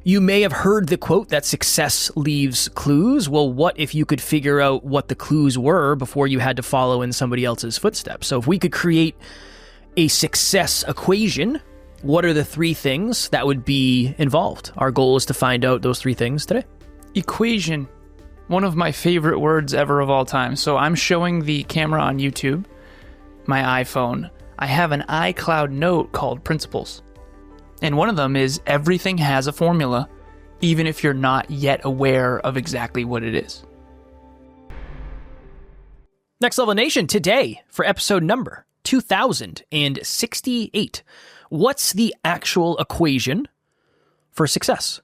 You may have heard the quote that success leaves clues. Well, what if you could figure out what the clues were before you had to follow in somebody else's footsteps? So if we could create a success equation, what are the 3 things that would be involved? Our goal is to find out those 3 things today. Equation. One of my favorite words ever of all time. So I'm showing the camera on YouTube, my iPhone. I have an iCloud note called Principles. And one of them is everything has a formula, even if you're not yet aware of exactly what it is. Next Level Nation, today for episode number 2068. What's the actual equation for success?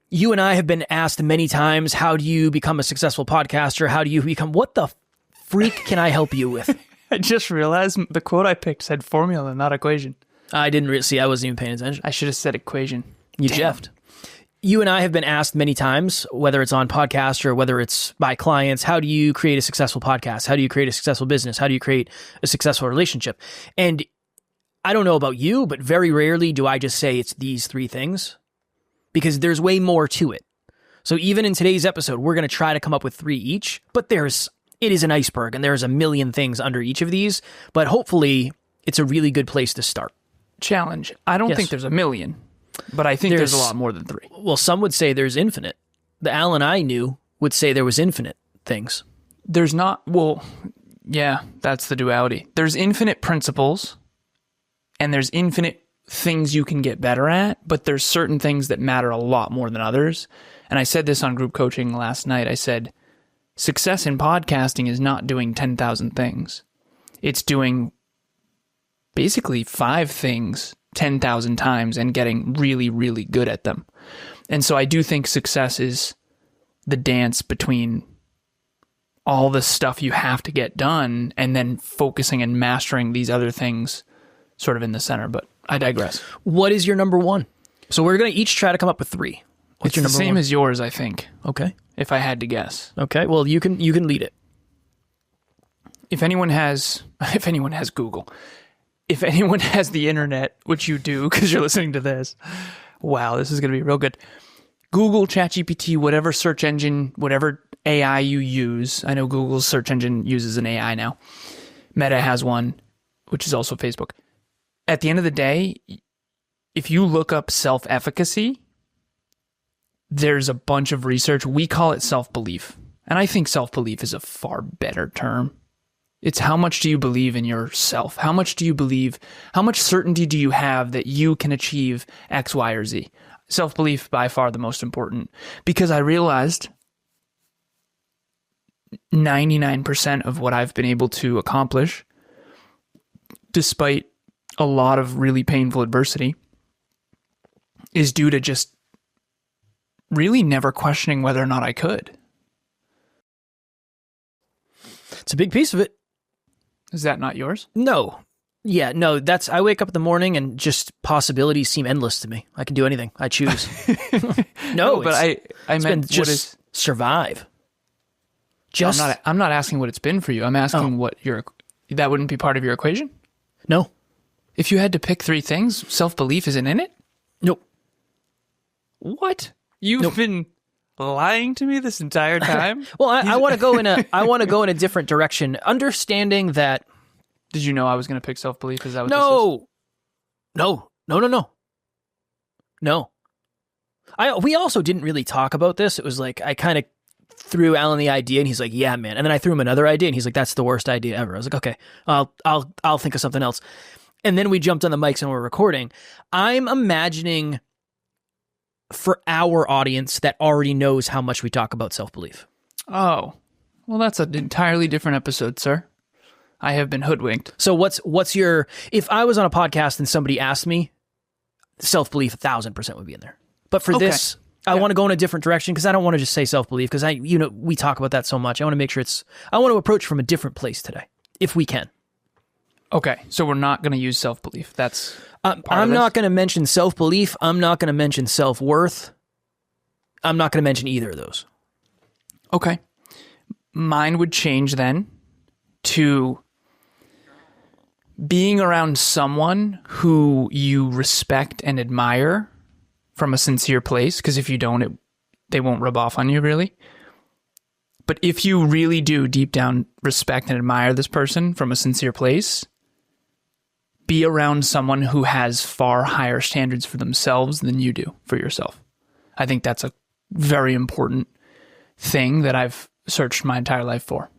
You and I have been asked many times, how do you become a successful podcaster? How do you become, what the freak can I help you with? I just realized the quote I picked said formula, not equation. I didn't see, I wasn't even paying attention. I should have said equation. You jeffed. You and I have been asked many times, whether it's on podcast or whether it's by clients, how do you create a successful podcast? How do you create a successful business? How do you create a successful relationship? And I don't know about you, but very rarely do I just say it's these 3 things, because there's way more to it. So even in today's episode, we're going to try to come up with 3 each, but it is an iceberg and there's a million things under each of these, but hopefully it's a really good place to start. Challenge. I don't think there's a million, but I think there's a lot more than 3. Well, some would say there's infinite. The Alan I knew would say there was infinite things. There's not, well, yeah, that's the duality. There's infinite principles and there's infinite things you can get better at, but there's certain things that matter a lot more than others. And I said this on group coaching last night. I said, success in podcasting is not doing 10,000 things. It's doing basically 5 things 10,000 times and getting really, really good at them. And so I do think success is the dance between all the stuff you have to get done and then focusing and mastering these other things sort of in the center. But I digress. What is your number 1? So we're going to each try to come up with 3. What's your number 1? It's the same as yours, I think. Okay. If I had to guess. Okay. Well, you can lead it. If anyone has Google, if anyone has the internet, which you do because you're listening to this, wow, this is going to be real good. Google, ChatGPT, whatever search engine, whatever AI you use. I know Google's search engine uses an AI now. Meta has one, which is also Facebook. At the end of the day, if you look up self-efficacy, there's a bunch of research. We call it self-belief. And I think self-belief is a far better term. It's how much do you believe in yourself? How much do you believe? How much certainty do you have that you can achieve X, Y, or Z? Self-belief by far the most important, because I realized 99% of what I've been able to accomplish, despite a lot of really painful adversity, is due to just really never questioning whether or not I could. It's a big piece of it. Is that not yours? No. Yeah, no, I wake up in the morning and just possibilities seem endless to me. I can do anything. I choose. No, but I meant just survive. Just I'm not asking what it's been for you. I'm asking what that wouldn't be part of your equation? No. If you had to pick 3 things, self-belief isn't in it? Nope. What? You've been lying to me this entire time? Well, I want to go in a different direction, understanding that. Did you know I was going to pick self-belief? Is that what this is? No. We also didn't really talk about this. It was like I kind of threw Alan the idea, and he's like, "Yeah, man." And then I threw him another idea, and he's like, "That's the worst idea ever." I was like, "Okay, I'll think of something else." And then we jumped on the mics and we're recording. I'm imagining for our audience that already knows how much we talk about self-belief. Oh, well, that's an entirely different episode, sir. I have been hoodwinked. So what's your, if I was on a podcast and somebody asked me, self-belief 1,000% would be in there. But for this, I want to go in a different direction because I don't want to just say self-belief because we talk about that so much. I want to make sure I want to approach from a different place today, if we can. Okay, so we're not going to use self-belief. That's I'm not going to mention self-belief. I'm not going to mention self-worth. I'm not going to mention either of those. Okay. Mine would change then to being around someone who you respect and admire from a sincere place, because if you don't, they won't rub off on you really. But if you really do deep down respect and admire this person from a sincere place, be around someone who has far higher standards for themselves than you do for yourself. I think that's a very important thing that I've searched my entire life for.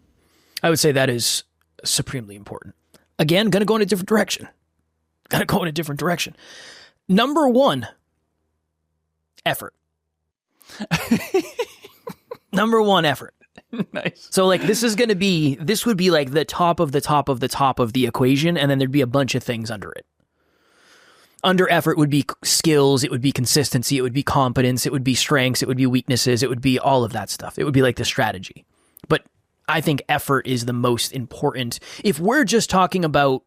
I would say that is supremely important. Again, going to go in a different direction. Number one, effort. Number one, effort. Nice. So like this would be like the top of the top of the top of the equation, and then there'd be a bunch of things under it. Under effort would be skills, it would be consistency, it would be competence, it would be strengths, it would be weaknesses, it would be all of that stuff. It would be like the strategy. But I think effort is the most important. If we're just talking about,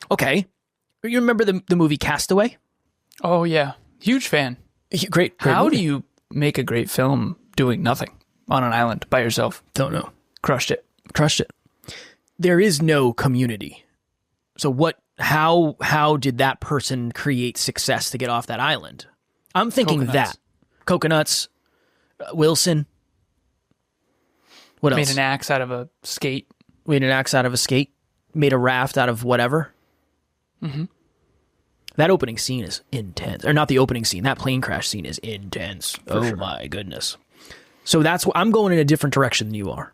okay, you remember the movie Castaway? Oh yeah, huge fan. Great How movie. do you make a great film doing nothing on an island by yourself? Don't know. Crushed it. There is no community. So how did that person create success to get off that island? I'm thinking Coconuts, Wilson. What else? Made an axe out of a skate. Made a raft out of whatever. Mm-hmm. That opening scene is intense. Or not the opening scene. That plane crash scene is intense. My goodness. So I'm going in a different direction than you are.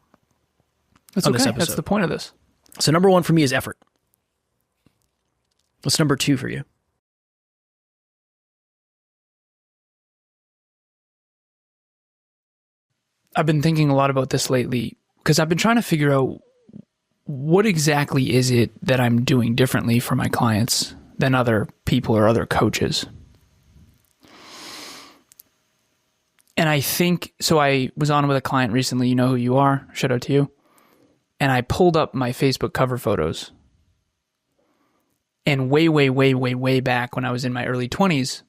That's okay. That's the point of this. So number one for me is effort. What's number two for you? I've been thinking a lot about this lately because I've been trying to figure out what exactly is it that I'm doing differently for my clients than other people or other coaches. And I think, so I was on with a client recently, you know who you are, shout out to you. And I pulled up my Facebook cover photos. And way back when I was in my early 20s,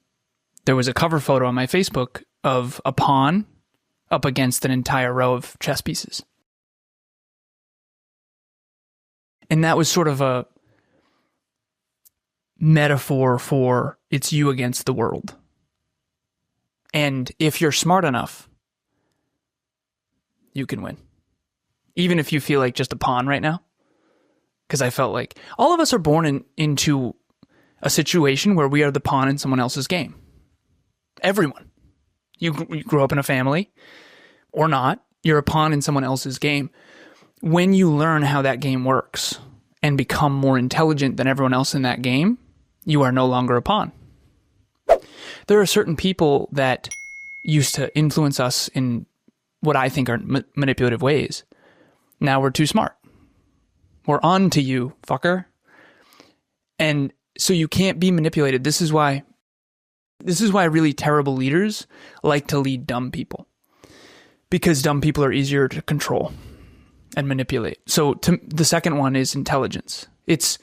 there was a cover photo on my Facebook of a pawn up against an entire row of chess pieces. And that was sort of a metaphor for it's you against the world. And if you're smart enough, you can win. Even if you feel like just a pawn right now. Because I felt like all of us are born into a situation where we are the pawn in someone else's game. Everyone. You grew up in a family or not, you're a pawn in someone else's game. When you learn how that game works and become more intelligent than everyone else in that game, you are no longer a pawn. There are certain people that used to influence us in what I think are manipulative ways. Now we're too smart. We're on to you, fucker. And so you can't be manipulated. This is why really terrible leaders like to lead dumb people. Because dumb people are easier to control and manipulate. So the second one is intelligence. It's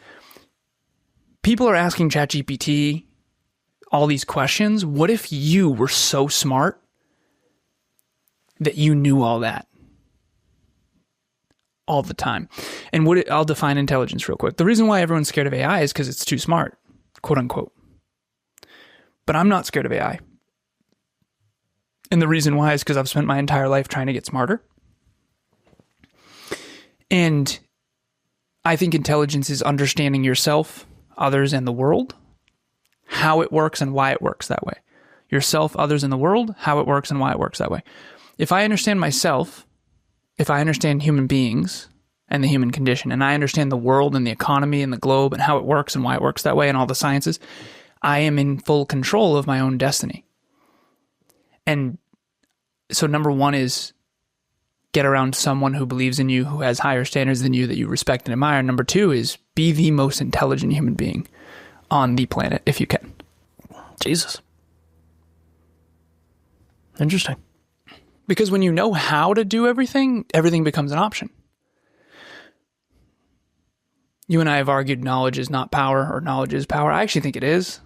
people are asking ChatGPT all these questions. What if you were so smart that you knew all that all the time? And I'll define intelligence real quick. The reason why everyone's scared of AI is because it's too smart, quote unquote. But I'm not scared of AI. And the reason why is because I've spent my entire life trying to get smarter. And I think intelligence is understanding yourself, others, and the world, how it works and why it works that way. Yourself, others, and the world, how it works and why it works that way. If I understand myself, if I understand human beings and the human condition, and I understand the world and the economy and the globe and how it works and why it works that way and all the sciences, I am in full control of my own destiny. And so number one is get around someone who believes in you, who has higher standards than you, that you respect and admire. Number two is be the most intelligent human being on the planet, if you can. Jesus. Interesting. Because when you know how to do everything, everything becomes an option. You and I have argued knowledge is not power or knowledge is power. I actually think it is.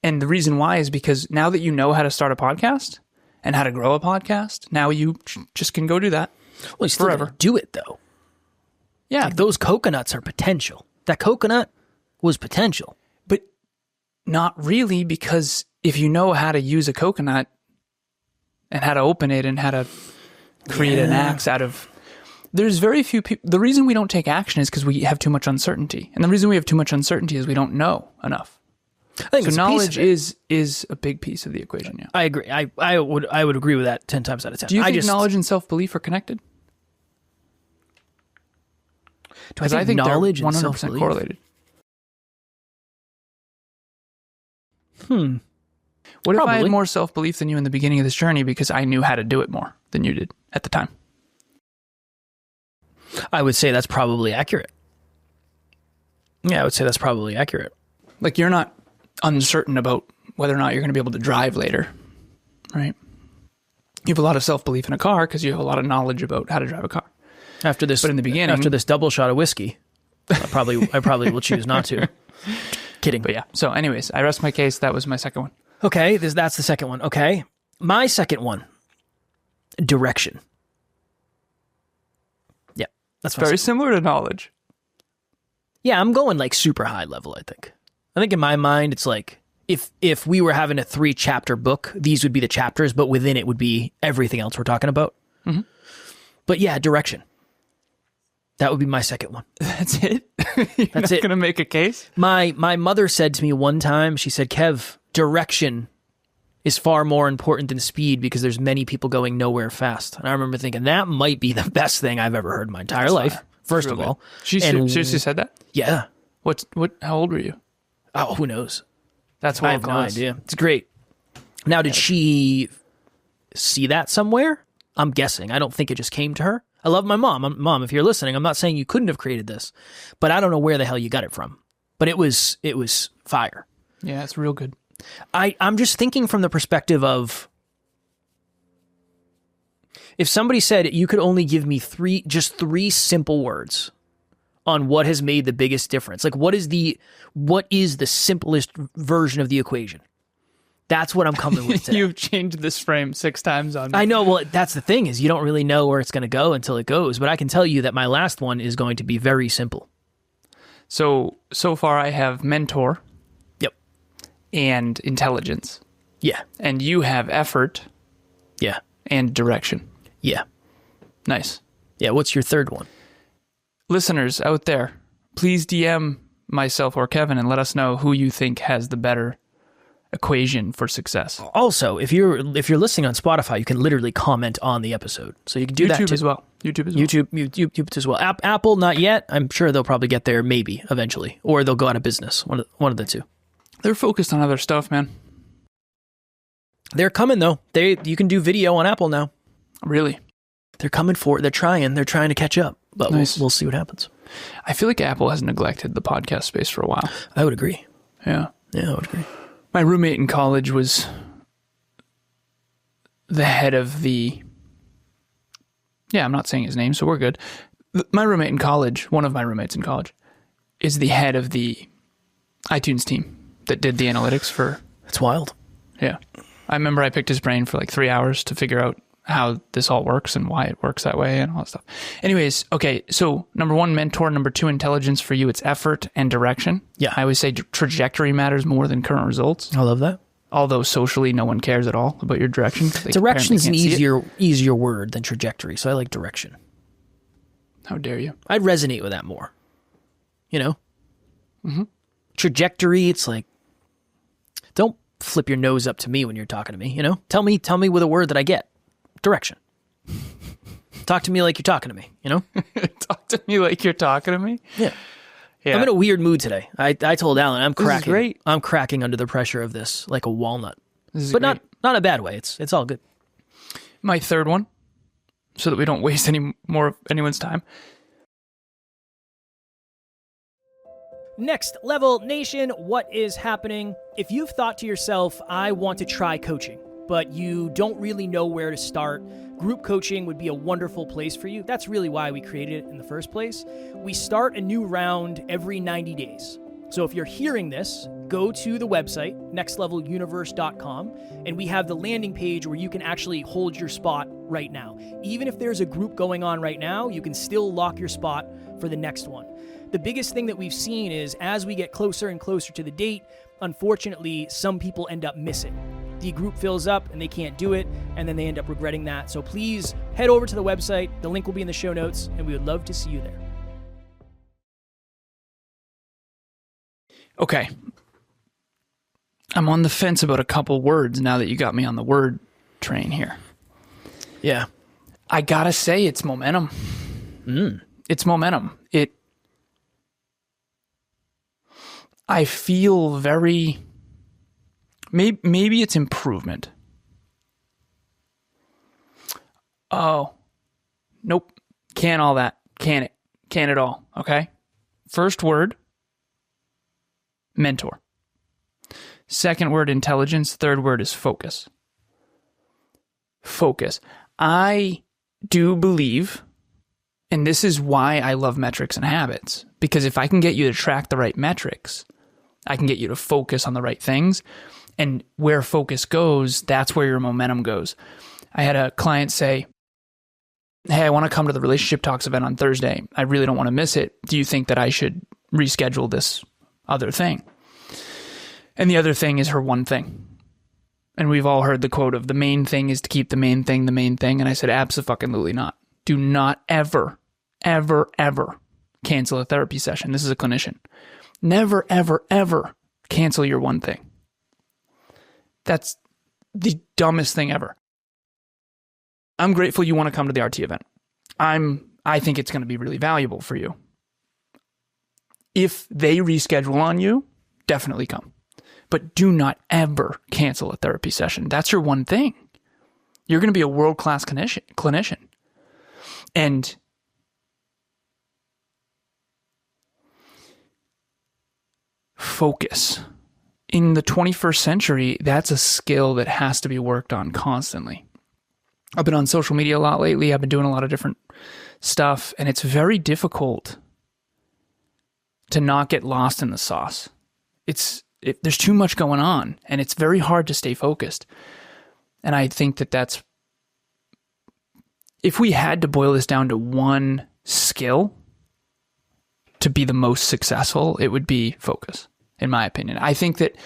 And the reason why is because now that you know how to start a podcast and how to grow a podcast, now you just can go do that. Well, you still forever. Do it though. Yeah. Like those coconuts are potential. That coconut was potential. But Not really, because if you know how to use a coconut and how to open it and how to create an axe out of... There's very few people... The reason we don't take action is because we have too much uncertainty. And the reason we have too much uncertainty is we don't know enough. I think so knowledge is a big piece of the equation, yeah. I agree. I would agree with that 10 times out of 10. Do you think knowledge and self-belief are connected? Because I think knowledge they're 100% correlated. What if I had more self-belief than you in the beginning of this journey because I knew how to do it more than you did at the time? I would say that's probably accurate. Yeah, I would say that's probably accurate. Like, you're not uncertain about whether or not you're going to be able to drive later, right? You have a lot of self-belief in a car because you have a lot of knowledge about how to drive a car. But in the beginning, after this double shot of whiskey, I probably will choose not to. Kidding. But yeah. So anyways, I rest my case. That was my second one. Okay, that's the second one. Okay. My second one, direction. Yeah, that's very similar to knowledge. Yeah, I'm going like super high level, I think. I think in my mind, it's like if we were having a 3-chapter book, these would be the chapters, but within it would be everything else we're talking about. Mm-hmm. But yeah, direction. That would be my second one. That's it? You're not going to make a case? My mother said to me one time, she said, Kev, direction is far more important than speed because there's many people going nowhere fast. And I remember thinking, that might be the best thing I've ever heard in my entire life, first of all. She seriously said that? Yeah. How old were you? Oh, who knows? That's I have no idea. It's great. Now, did she see that somewhere? I'm guessing. I don't think it just came to her. I love my mom. Mom, if you're listening, I'm not saying you couldn't have created this, but I don't know where the hell you got it from. But it was fire. Yeah, it's real good. I'm just thinking from the perspective of, if somebody said you could only give me three simple words on what has made the biggest difference, like what is the simplest version of the equation? That's what I'm coming with today. You've changed this frame 6 times on me. I know. Well, that's the thing, is you don't really know where it's going to go until it goes. But I can tell you that my last one is going to be very simple. So far I have mentor. Yep. And intelligence. Yeah. And you have effort. Yeah. And direction. Yeah. Nice. Yeah. What's your third one? Listeners out there, please DM myself or Kevin and let us know who you think has the better equation for success. Also, if you're listening on Spotify, you can literally comment on the episode, so you can do YouTube that too. as well. YouTube as well. Apple, not yet. I'm sure they'll probably get there, maybe eventually, or they'll go out of business. One of the two. They're focused on other stuff, man. They're coming though. You can do video on Apple now. Really? They're coming for it. They're trying to catch up, but nice. We'll see what happens. I feel like Apple has neglected the podcast space for a while. I would agree. Yeah, I would agree. My roommate in college was the head of the... Yeah, I'm not saying his name, so we're good. My roommate in college, one of my roommates in college, is the head of the iTunes team that did the analytics for... It's wild. Yeah. I remember I picked his brain for like 3 hours to figure out how this all works and why it works that way and all that stuff. Anyways, okay, so number 1, mentor. Number 2, intelligence. For you, it's effort and direction. Yeah. I always say trajectory matters more than current results. I love that. Although socially, no one cares at all about your direction. Direction is an easier word than trajectory, so I like direction. How dare you? I'd resonate with that more. You know? Mm-hmm. Trajectory, it's like, don't flip your nose up to me when you're talking to me, you know? Tell me with a word that I get. Direction. Talk to me like you're talking to me, you know? Talk to me like you're talking to me? Yeah. I'm in a weird mood today. I told Alan I'm cracking. This is great. I'm cracking under the pressure of this like a walnut. But great. not a bad way. It's all good. My third one, so that we don't waste any more of anyone's time. Next Level Nation, what is happening? If you've thought to yourself, I want to try coaching, but you don't really know where to start, group coaching would be a wonderful place for you. That's really why we created it in the first place. We start a new round every 90 days. So if you're hearing this, go to the website, nextleveluniverse.com, and we have the landing page where you can actually hold your spot right now. Even if there's a group going on right now, you can still lock your spot for the next one. The biggest thing that we've seen is as we get closer and closer to the date, unfortunately, some people end up missing. The group fills up and they can't do it, and then they end up regretting that. So please head over to the website. The link will be in the show notes, and we would love to see you there. Okay. I'm on the fence about a couple words now that you got me on the word train here. Yeah. I gotta say it's momentum. It's momentum. I feel very... Maybe it's improvement. Oh. Nope. Can't all that. Can't it. Can't it all. Okay? First word, mentor. Second word, intelligence. Third word is focus. Focus. I do believe, and this is why I love metrics and habits, because if I can get you to track the right metrics, I can get you to focus on the right things. And where focus goes, that's where your momentum goes. I had a client say, hey, I want to come to the Relationship Talks event on Thursday. I really don't want to miss it. Do you think that I should reschedule this other thing? And the other thing is her one thing. And we've all heard the quote of the main thing is to keep the main thing the main thing. And I said, abso-fucking-lutely not. Do not ever, ever, ever cancel a therapy session. This is a clinician. Never, ever, ever cancel your one thing. That's the dumbest thing ever. I'm grateful you want to come to the RT event. I think it's going to be really valuable for you. If they reschedule on you, definitely come. But do not ever cancel a therapy session. That's your one thing. You're going to be a world-class clinician. And focus. In the 21st century, that's a skill that has to be worked on constantly. I've been on social media a lot lately. I've been doing a lot of different stuff, and it's very difficult to not get lost in the sauce. There's too much going on, and it's very hard to stay focused. And I think that's, if we had to boil this down to one skill to be the most successful, it would be focus. In my opinion, I think that,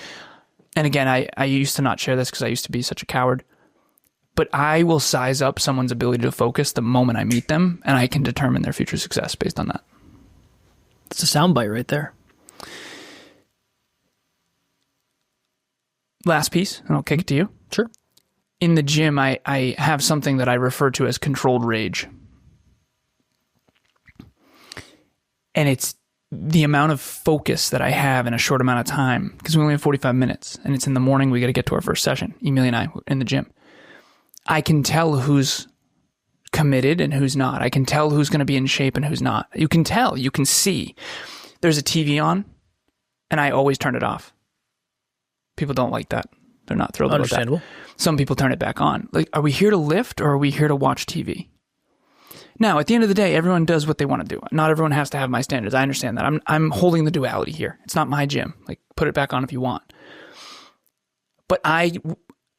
and again, I used to not share this because I used to be such a coward, but I will size up someone's ability to focus the moment I meet them, and I can determine their future success based on that. It's a soundbite right there. Last piece, and I'll kick it to you. Sure. In the gym, I have something that I refer to as controlled rage. And it's the amount of focus that I have in a short amount of time, because we only have 45 minutes and it's in the morning. We got to get to our first session. Emilia and I in the gym. I can tell who's committed and who's not. I can tell who's going to be in shape and who's not. You can tell, you can see. There's a TV on and I always turn it off. People don't like that. They're not thrilled about that. Understandable. Some people turn it back on. Like, are we here to lift or are we here to watch TV? Now, at the end of the day, everyone does what they want to do. Not everyone has to have my standards. I understand that. I'm holding the duality here. It's not my gym. Like, put it back on if you want. But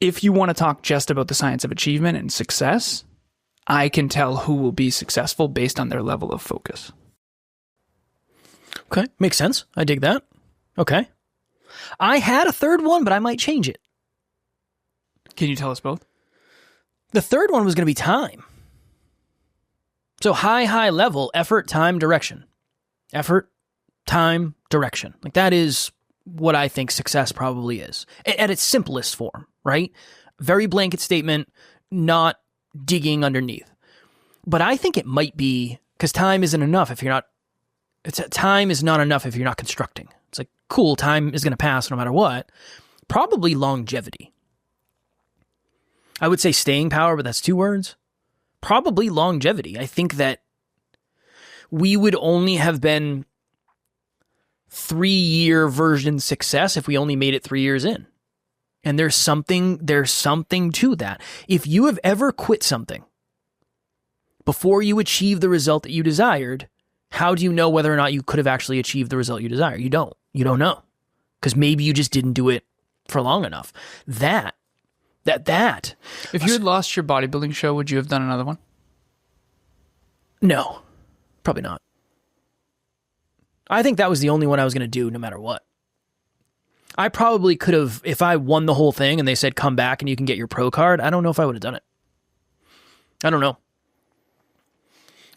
if you want to talk just about the science of achievement and success, I can tell who will be successful based on their level of focus. Okay, makes sense. I dig that. Okay. I had a third one, but I might change it. Can you tell us both? The third one was going to be time. So high level, effort, time, direction. Effort, time, direction. Like that is what I think success probably is. At its simplest form, right? Very blanket statement, not digging underneath. But I think it might be, because time isn't enough if you're not, time is not enough if you're not constructing. It's like, cool, time is going to pass no matter what. Probably longevity. I would say staying power, but that's two words. Probably longevity. I think that we would only have been 3-year version success if we only made it 3 years in. And there's something to that. If you have ever quit something before you achieve the result that you desired, how do you know whether or not you could have actually achieved the result you desire? You don't know. Because maybe you just didn't do it for long enough. That. If you had lost your bodybuilding show, would you have done another one? No, probably not. I think that was the only one I was going to do no matter what. I probably could have, if I won the whole thing and they said, come back and you can get your pro card, I don't know if I would have done it. I don't know.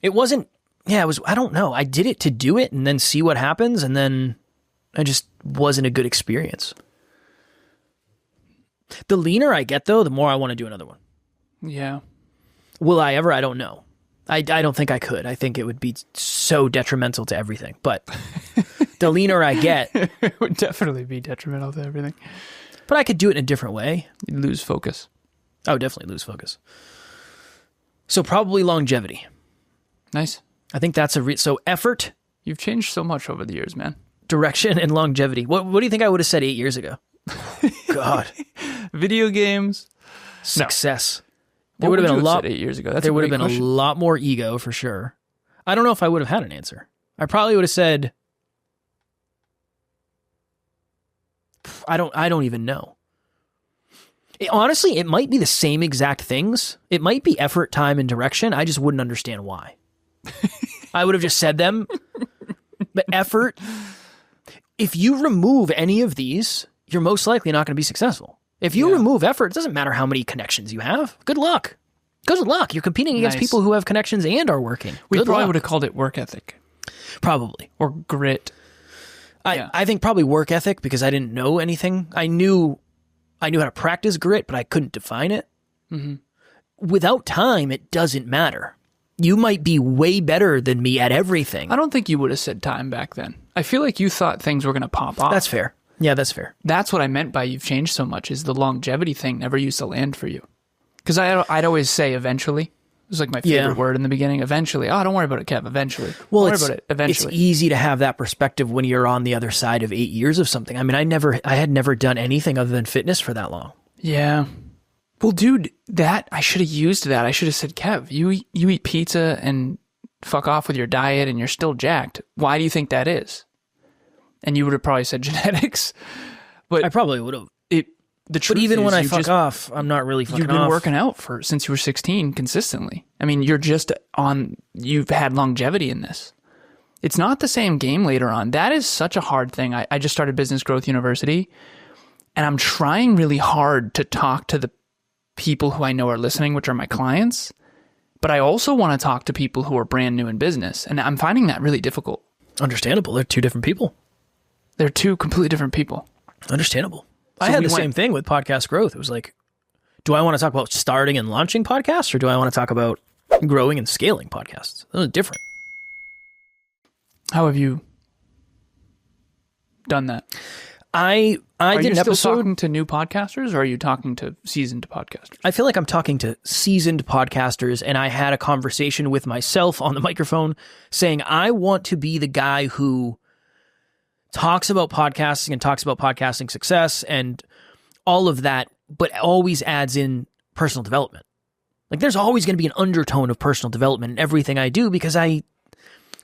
It wasn't, I don't know. I did it to do it and then see what happens. And then it just wasn't a good experience. The leaner I get though, the more I want to do another one. Yeah. Will I ever? I don't know. I don't think I could. I think it would be so detrimental to everything. But the leaner I get... It would definitely be detrimental to everything. But I could do it in a different way. You'd lose focus. I would definitely lose focus. So probably longevity. Nice. I think that's so effort... You've changed so much over the years, man. Direction and longevity. What do you think I would have said 8 years ago? God. Video games. Success. No. There would have been a lot 8 years ago. There would have been a lot more ego for sure. I don't know if I would have had an answer. I probably would have said, I don't even know. Honestly, it might be the same exact things. It might be effort, time, and direction. I just wouldn't understand why. I would have just said them. But effort, if you remove any of these, you're most likely not going to be successful. If you remove effort, it doesn't matter how many connections you have. Good luck. Good luck. You're competing against people who have connections and are working. We probably would have called it work ethic. Probably. Or grit. I think probably work ethic because I didn't know anything. I knew how to practice grit, but I couldn't define it. Mm-hmm. Without time, it doesn't matter. You might be way better than me at everything. I don't think you would have said time back then. I feel like you thought things were going to pop off. That's fair. Yeah, that's fair. That's what I meant by you've changed so much, is the longevity thing never used to land for you. Because I'd always say eventually. It was like my favorite word in the beginning. Eventually. Oh, don't worry about it, Kev. Eventually. Well, don't worry about it. Eventually. It's easy to have that perspective when you're on the other side of 8 years of something. I mean, I had never done anything other than fitness for that long. Yeah. Well, dude, I should have used that. I should have said, Kev, you eat pizza and fuck off with your diet and you're still jacked. Why do you think that is? And you would have probably said genetics. But I probably would have. The truth but even is, when I fuck off, I'm not really fucking off. You've been working out since you were 16 consistently. I mean, you've had longevity in this. It's not the same game later on. That is such a hard thing. I just started Business Growth University, and I'm trying really hard to talk to the people who I know are listening, which are my clients. But I also want to talk to people who are brand new in business. And I'm finding that really difficult. Understandable. They're two different people. They're two completely different people. Understandable. So I had the same thing with podcast growth. It was like, do I want to talk about starting and launching podcasts, or do I want to talk about growing and scaling podcasts? Those are different. How have you done that? I did an episode. Are you still talking to new podcasters, or are you talking to seasoned podcasters? I feel like I'm talking to seasoned podcasters, and I had a conversation with myself on the microphone saying, I want to be the guy who talks about podcasting and talks about podcasting success and all of that, but always adds in personal development. Like, there's always going to be an undertone of personal development in everything I do because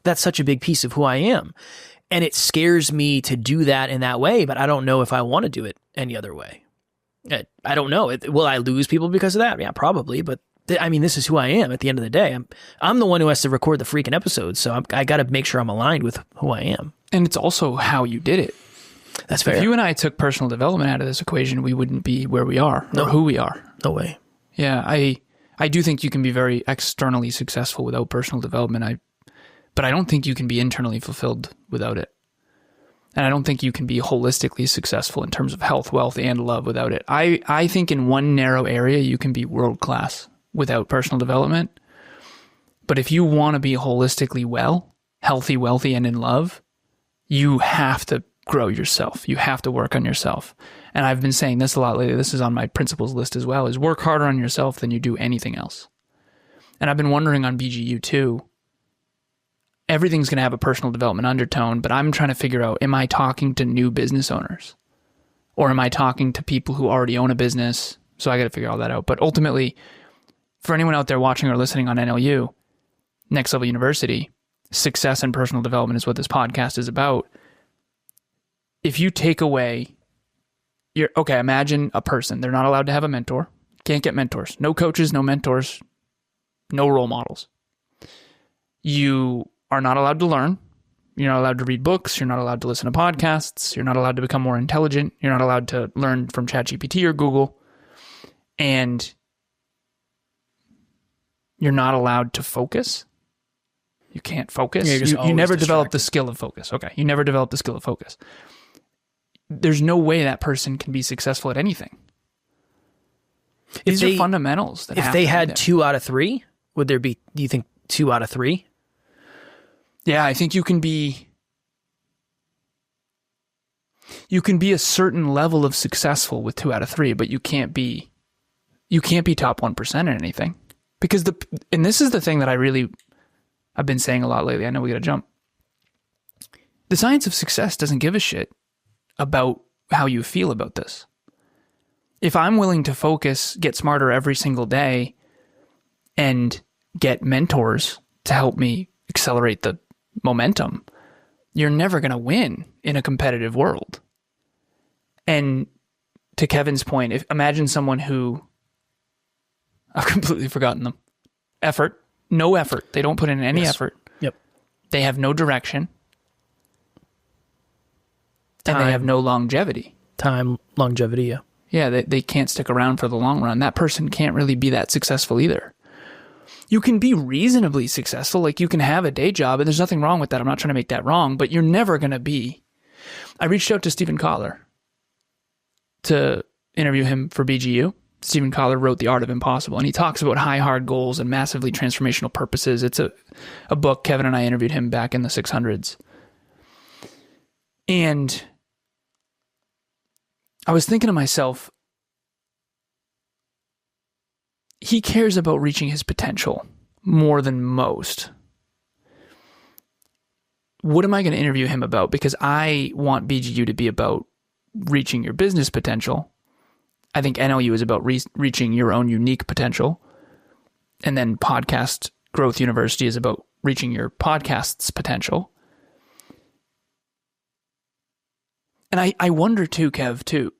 that's such a big piece of who I am. And it scares me to do that in that way, but I don't know if I want to do it any other way. I don't know. Will I lose people because of that? Yeah, probably. But I mean, this is who I am at the end of the day. I'm the one who has to record the freaking episodes, so I got to make sure I'm aligned with who I am. And it's also how you did it. That's fair. If you and I took personal development out of this equation, we wouldn't be where we are or who we are. No way. Yeah, I do think you can be very externally successful without personal development. But I don't think you can be internally fulfilled without it. And I don't think you can be holistically successful in terms of health, wealth, and love without it. I think in one narrow area, you can be world-class without personal development. But if you want to be holistically well, healthy, wealthy, and in love, you have to grow yourself. You have to work on yourself. And I've been saying this a lot lately. This is on my principles list as well, is work harder on yourself than you do anything else. And I've been wondering on BGU too, everything's going to have a personal development undertone, but I'm trying to figure out, am I talking to new business owners? Or am I talking to people who already own a business? So I got to figure all that out. But ultimately, for anyone out there watching or listening on NLU, Next Level University, success and personal development is what this podcast is about. If you take away imagine a person. They're not allowed to have a mentor. Can't get mentors. No coaches, no mentors, no role models. You are not allowed to learn. You're not allowed to read books. You're not allowed to listen to podcasts. You're not allowed to become more intelligent. You're not allowed to learn from ChatGPT or Google. And you're not allowed to focus. You can't focus. Yeah, you never develop the skill of focus. Okay. You never develop the skill of focus. There's no way that person can be successful at anything. These are fundamentals. If they had 2 out of 3, would there be, do you think 2 out of 3? Yeah, I think you can be a certain level of successful with 2 out of 3, but you can't be top 1% in anything. Because and this is the thing that I've been saying a lot lately. I know we got to jump. The science of success doesn't give a shit about how you feel about this. If I'm willing to focus, get smarter every single day, and get mentors to help me accelerate the momentum, you're never going to win in a competitive world. And to Kevin's point, imagine someone who, I've completely forgotten them. No effort. They don't put in any effort. Yep. They have no direction. And they have no longevity. Longevity, yeah. Yeah, they can't stick around for the long run. That person can't really be that successful either. You can be reasonably successful. Like, you can have a day job, and there's nothing wrong with that. I'm not trying to make that wrong, but you're never going to be. I reached out to Stephen Kotler to interview him for BGU. Stephen Kotler wrote The Art of Impossible, and he talks about high, hard goals and massively transformational purposes. It's a book. Kevin and I interviewed him back in the 600s. And I was thinking to myself, he cares about reaching his potential more than most. What am I going to interview him about? Because I want BGU to be about reaching your business potential. I think NLU is about reaching your own unique potential. And then Podcast Growth University is about reaching your podcast's potential. And I wonder too, Kev, too,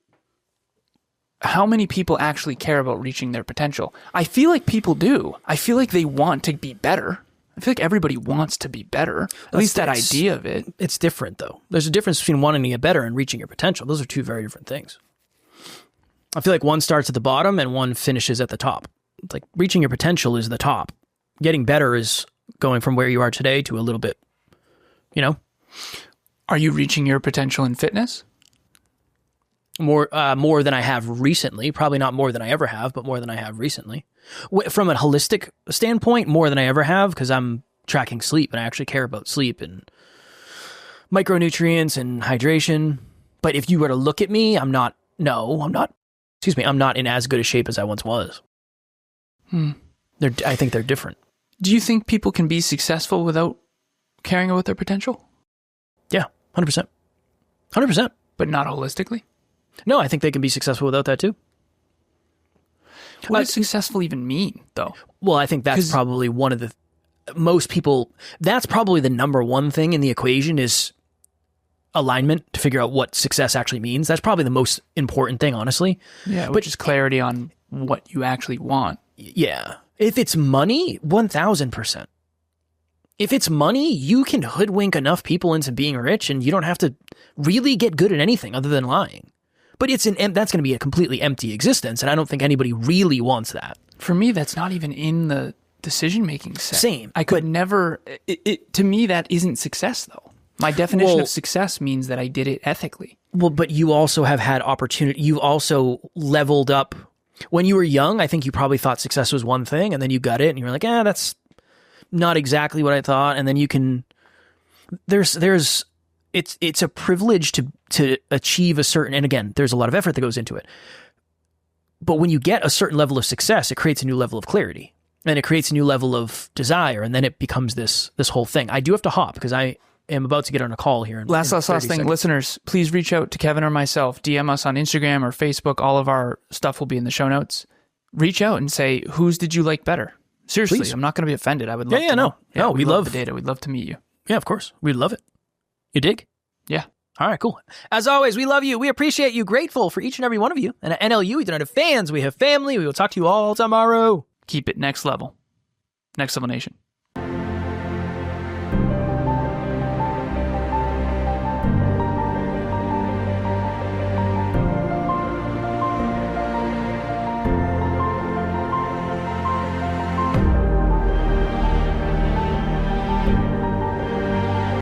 how many people actually care about reaching their potential? I feel like people do. I feel like they want to be better. I feel like everybody wants to be better. At least that idea of it. It's different, though. There's a difference between wanting to get better and reaching your potential. Those are two very different things. I feel like one starts at the bottom and one finishes at the top. It's like reaching your potential is the top. Getting better is going from where you are today to a little bit, Are you reaching your potential in fitness? More than I have recently. Probably not more than I ever have, but more than I have recently. From a holistic standpoint, more than I ever have, because I'm tracking sleep and I actually care about sleep and micronutrients and hydration. But if you were to look at me, I'm not in as good a shape as I once was. I think they're different. Do you think people can be successful without caring about their potential? Yeah, 100%. 100%. But not holistically? No, I think they can be successful without that too. What does successful even mean, though? Well, I think that's probably one of the... Most people... That's probably the number one thing in the equation is alignment, to figure out what success actually means. That's probably the most important thing, honestly. Yeah, which is clarity on what you actually want. Yeah. If it's money, 1,000%. If it's money, you can hoodwink enough people into being rich and you don't have to really get good at anything other than lying. But that's going to be a completely empty existence, and I don't think anybody really wants that. For me, that's not even in the decision-making set. Same. I could never... to me, that isn't success, though. My definition of success means that I did it ethically. Well, but you also have had opportunity. You've also leveled up. When you were young, I think you probably thought success was one thing, and then you got it, and you were like, that's not exactly what I thought. And then you can... It's a privilege to achieve a certain... And again, there's a lot of effort that goes into it. But when you get a certain level of success, it creates a new level of clarity. And it creates a new level of desire, and then it becomes this whole thing. I do have to hop, because I am about to get on a call here. Last thing, seconds. Listeners, please reach out to Kevin or myself. DM us on Instagram or Facebook. All of our stuff will be in the show notes. Reach out and say, whose did you like better? Seriously, please. I'm not going to be offended. I would love to know. No, we love the data. We'd love to meet you. Yeah, of course. We'd love it. You dig? Yeah. All right, cool. As always, we love you. We appreciate you. Grateful for each and every one of you. And at NLU, we don't have fans. We have family. We will talk to you all tomorrow. Keep it next level. Next Level Nation.